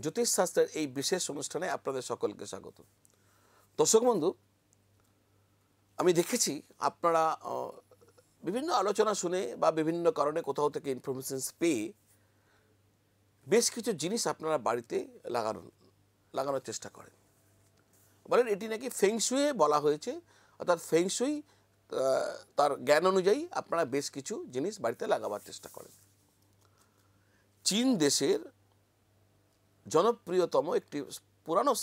জ্যোতিষশাস্ত্রের এই বিশেষ অনুষ্ঠানে আপনাদের সকলকে স্বাগত। দর্শক বন্ধু, আমি দেখেছি আপনারা বিভিন্ন আলোচনা শুনে বা বিভিন্ন কারণে কোথাও থেকে ইনফরমেশনস পেয়ে বেশ কিছু জিনিস আপনারা বাড়িতে লাগানোর চেষ্টা করেন। বলেন এটি নাকি ফেংশুইয়ে বলা হয়েছে, অর্থাৎ ফেংশুই তার জ্ঞান অনুযায়ী আপনারা বেশ কিছু জিনিস বাড়িতে লাগাবার চেষ্টা করেন। চীন দেশের জনপ্রিয়তম একটি পুরানো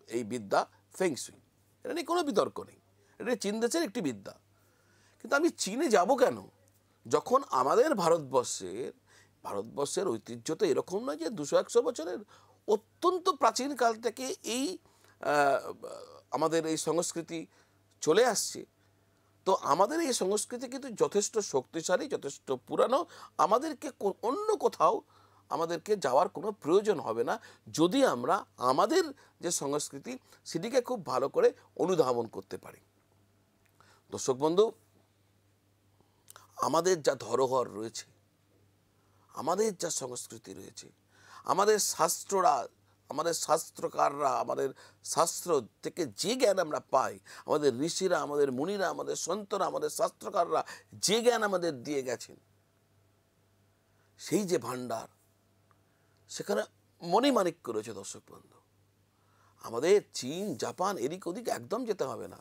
এই বিদ্যা ফেংশুই, এটা নিয়ে কোনো বিতর্ক নেই, এটা চীন দেশের একটি বিদ্যা। কিন্তু আমি চীনে যাব কেন, যখন আমাদের ভারতবর্ষের ঐতিহ্য তো এরকম নয় যে 200-100 বছরের, অত্যন্ত প্রাচীনকাল থেকে এই আমাদের এই সংস্কৃতি চলে আসছে। তো আমাদের এই সংস্কৃতি কিন্তু যথেষ্ট শক্তিশালী, যথেষ্ট পুরানো। আমাদেরকে অন্য কোথাও আমাদেরকে যাওয়ার কোনো প্রয়োজন হবে না, যদি আমরা আমাদের যে সংস্কৃতি সেটিকে খুব ভালো করে অনুধাবন করতে পারি। দর্শক বন্ধু, আমাদের যা ধরোহর রয়েছে, আমাদের যা সংস্কৃতি রয়েছে, আমাদের শাস্ত্রকাররা, আমাদের শাস্ত্র থেকে যে জ্ঞান আমরা পাই, আমাদের ঋষিরা, আমাদের মুনিরা, আমাদের সন্তরা, আমাদের শাস্ত্রকাররা যে জ্ঞান আমাদের দিয়ে গেছেন, সেই যে ভাণ্ডার, সেখানে মণিমাণিক্য রয়েছে। দর্শক বন্ধু, আমাদের চীন, জাপান এদিক ওদিক একদম যেতে হবে না।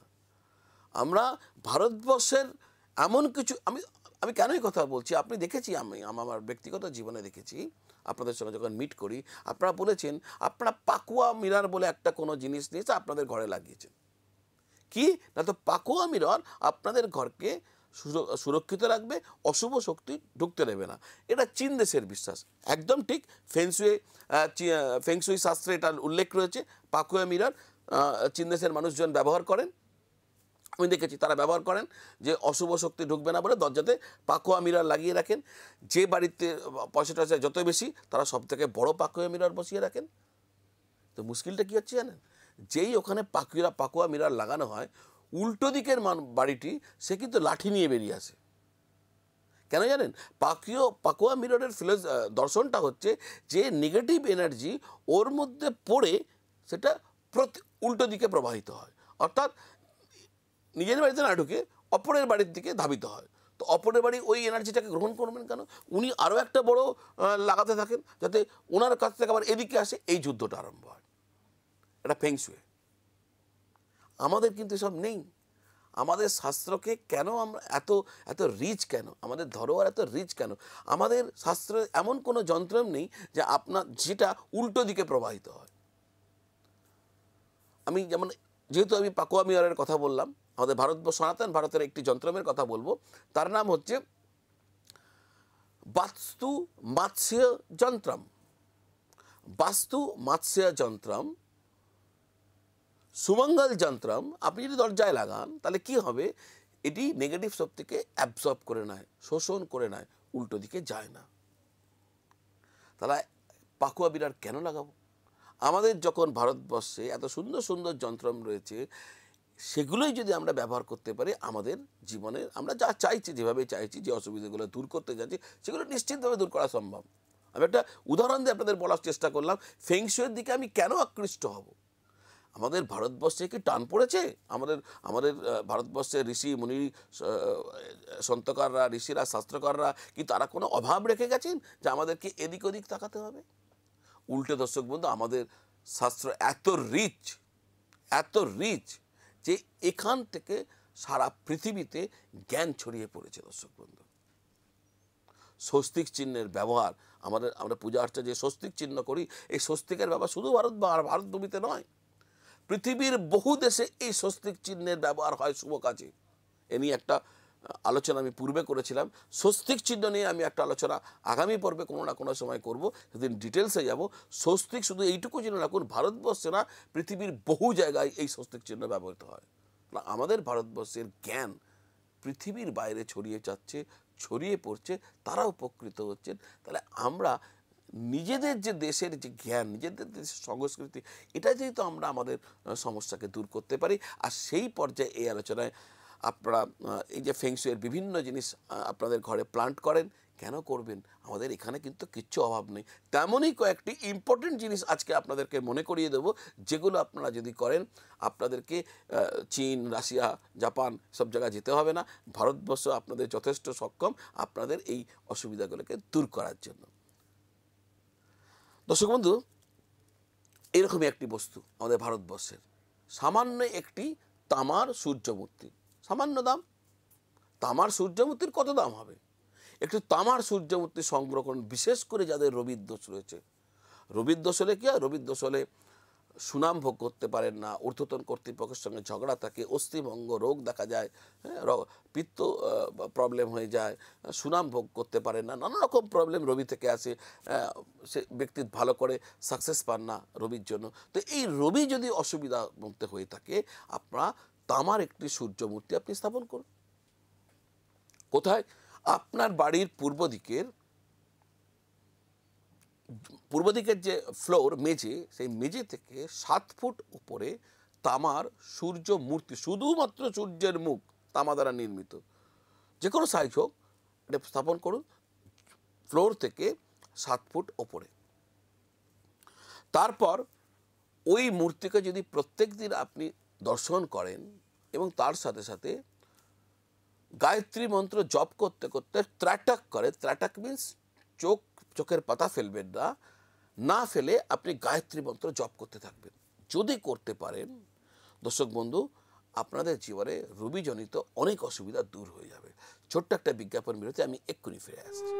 আমরা ভারতবর্ষের এমন কিছু, আমি কেনই কথা বলছি, আপনি দেখেছি, আমি আমার ব্যক্তিগত জীবনে দেখেছি, আপনাদের সঙ্গে যখন মিট করি, আপনারা বলেছেন আপনারা পাকুয়া মিরর বলে একটা কোনো জিনিস নিয়েছে আপনাদের ঘরে লাগিয়েছেন। কি না, তো পাকুয়া মিরর আপনাদের ঘরকে সুরক্ষিত রাখবে, অশুভ শক্তি ঢুকতে দেবে না। এটা চীন দেশের বিশ্বাস, একদম ঠিক। ফেংশুই শাস্ত্রে এটা উল্লেখ রয়েছে। পাকুয়া মিরর চীন দেশের মানুষজন ব্যবহার করেন, আমি দেখেছি তারা ব্যবহার করেন, যে অশুভ শক্তি ঢুকবে না বলে দরজাতে পাকুয়া মিরর লাগিয়ে রাখেন। যে বাড়িতে পয়সা টয়সা যত বেশি, তারা সব থেকে বড় পাকুয়া মিরর বসিয়ে রাখেন। তো মুশকিলটা কী হচ্ছে জানেন, যেই ওখানে পাকুয়া মিরর লাগানো হয়, উল্টো দিকের বাড়িটি সে কিন্তু লাঠি নিয়ে বেরিয়ে আসে। কেন জানেন? পাকুয়া মিররের দর্শনটা হচ্ছে যে নেগেটিভ এনার্জি ওর মধ্যে পড়ে সেটা উল্টো দিকে প্রবাহিত হয়, অর্থাৎ নিজের বাড়িতে না ঢুকে অপরের বাড়ির দিকে ধাবিত হয়। তো অপরের বাড়ি ওই এনার্জিটাকে গ্রহণ করবেন কেন, উনি আরও একটা বড় লাগাতে থাকেন, যাতে ওনার কাছ থেকে আবার এদিকে আসে, এই যুদ্ধটা আরম্ভ হয়। এটা ফেংশুই। আমাদের কিন্তু এসব নেই। আমাদের শাস্ত্রকে কেন আমরা এত রিচ কেন, আমাদের ধরোয়ার এত রিচ কেন? আমাদের শাস্ত্রে এমন কোনো যন্ত্র নেই যে যেটা উল্টো দিকে প্রবাহিত হয়। যেহেতু আমি পাকুয়া মিররের কথা বললাম, আমাদের সনাতন ভারতের একটি যন্ত্রের কথা বলবো, তার নাম হচ্ছে বাস্তু মাৎস্য যন্ত্রম সুমঙ্গল যন্ত্রম। আপনি যদি দরজায় লাগান তাহলে কি হবে, এটি নেগেটিভ শক্তিকে অ্যাবজর্ব করে নেয়, শোষণ করে নেয়, উল্টো দিকে যায় না। তাহলে পাকুয়া মিরর কেন লাগাবো? আমাদের যখন ভারতবর্ষে এত সুন্দর সুন্দর যন্ত্রম রয়েছে, সেগুলোই যদি আমরা ব্যবহার করতে পারি আমাদের জীবনে, আমরা যা চাইছি, যেভাবে চাইছি, যে অসুবিধাগুলো দূর করতে যাচ্ছি, সেগুলো নিশ্চিতভাবে দূর করা সম্ভব। আমি একটা উদাহরণ দিয়ে আপনাদের বলার চেষ্টা করলাম, ফেংশুইয়ের দিকে আমি কেন আকৃষ্ট হব। আমাদের ভারতবর্ষে কি টান পড়েছে? আমাদের ভারতবর্ষের ঋষি মুনি, সন্তকাররা, ঋষিরা, শাস্ত্রকাররা কি তারা কোনো অভাব রেখে গেছেন যে আমাদেরকে এদিক ওদিক তাকাতে হবে? উল্টে দর্শক বন্ধু, আমাদের শাস্ত্র এত রিচ যে এখান থেকে সারা পৃথিবীতে জ্ঞান ছড়িয়ে পড়েছে। দর্শক বন্ধু, স্বস্তিক চিহ্নের ব্যবহার, আমরা পূজা অর্চনা যে স্বস্তিক চিহ্ন করি, এই স্বস্তিকের ব্যবহার শুধু ভারতভূমিতে নয়, পৃথিবীর বহু দেশে এই স্বস্তিক চিহ্নের ব্যবহার হয় শুভ কাজে। এ নিয়ে একটা আলোচনা আমি পূর্বে করেছিলাম। স্বস্তিক চিহ্ন নিয়ে আমি একটা আলোচনা আগামী পর্বে কোনো না কোনো সময় করব, সেদিন ডিটেলসে যাব। স্বস্তিক শুধু এইটুকু জেনে রাখুন, ভারতবর্ষে না, পৃথিবীর বহু জায়গায় এই স্বস্তিক চিহ্ন ব্যবহৃত হয়। আমাদের ভারতবর্ষের জ্ঞান পৃথিবীর বাইরে ছড়িয়ে পড়ছে, তারা উপকৃত হচ্ছেন। তাহলে আমরা নিজেদের যে দেশের যে জ্ঞান, নিজেদের দেশের সংস্কৃতি, এটা যেহেতু আমরা আমাদের সমস্যাকে দূর করতে পারি। আর সেই পর্যায়ে এই আলোচনায় আপনারা এই যে ফেংশুইয়ের বিভিন্ন জিনিস আপনাদের ঘরে প্লান্ট করেন, কেন করবেন? আমাদের এখানে কিন্তু কিচ্ছু অভাব নেই। তেমনই কয়েকটি ইম্পর্টেন্ট জিনিস আজকে আপনাদেরকে মনে করিয়ে দেবো, যেগুলো আপনারা যদি করেন আপনাদেরকে চীন, রাশিয়া, জাপান সব জায়গায় যেতে হবে না। ভারতবর্ষ আপনাদের যথেষ্ট সক্ষম আপনাদের এই অসুবিধাগুলোকে দূর করার জন্য। দর্শক বন্ধু, এরকমই একটি বস্তু আমাদের ভারতবর্ষের, সামান্য একটি তামার সূর্যমূর্তি, সামান্য দাম। তামার সূর্যমূর্তির কত দাম হবে? একটু তামার সূর্যমূর্তি সংগ্রহ করুন, বিশেষ করে যাদের রবির দোষ রয়েছে। রবির দোষ হলে কি হয়? রবির দোষ হলে সুনাম ভোগ করতে পারেন না, ঊর্ধ্বতন কর্তৃপক্ষের সঙ্গে ঝগড়া থাকে, অস্থিভঙ্গ রোগ দেখা যায়, হ্যাঁ, পিত্ত প্রবলেম হয়ে যায়, সুনাম ভোগ করতে পারেন না, নানা রকম প্রবলেম রবি থেকে আসে। সে ব্যক্তি ভালো করে সাকসেস পান না রবির জন্য। তো এই রবি যদি অসুবিধা মধ্যে হয়ে থাকে, আপনারা তামার একটি সূর্যমূর্তি আপনি স্থাপন করুন। কোথায়? আপনার বাড়ির পূর্ব দিকের যে ফ্লোর, মেঝে, সেই মেঝে থেকে 7 ফুট উপরে তামার সূর্য মূর্তি, শুধুমাত্র সূর্যের মুখ তামা দ্বারা নির্মিত, যে কোনো সাইজ হোক, এটা স্থাপন করুন ফ্লোর থেকে 7 ফুট ওপরে। তারপর ওই মূর্তিকে যদি প্রত্যেক দিন আপনি দর্শন করেন এবং তার সাথে সাথে গায়ত্রী মন্ত্র জপ করতে করতে ত্রাটক করে, ত্রাটক মিন্স চোখের পাতা ফেলবেন না, না ফেলে আপনি গায়ত্রী মন্ত্র জপ করতে থাকবেন। যদি করতে পারেন দর্শক বন্ধু, আপনাদের জীবনে রবিজনিত অনেক অসুবিধা দূর হয়ে যাবে। ছোট্ট একটা বিজ্ঞাপন বিরতি, আমি এক্ষুনি ফিরে আসছি।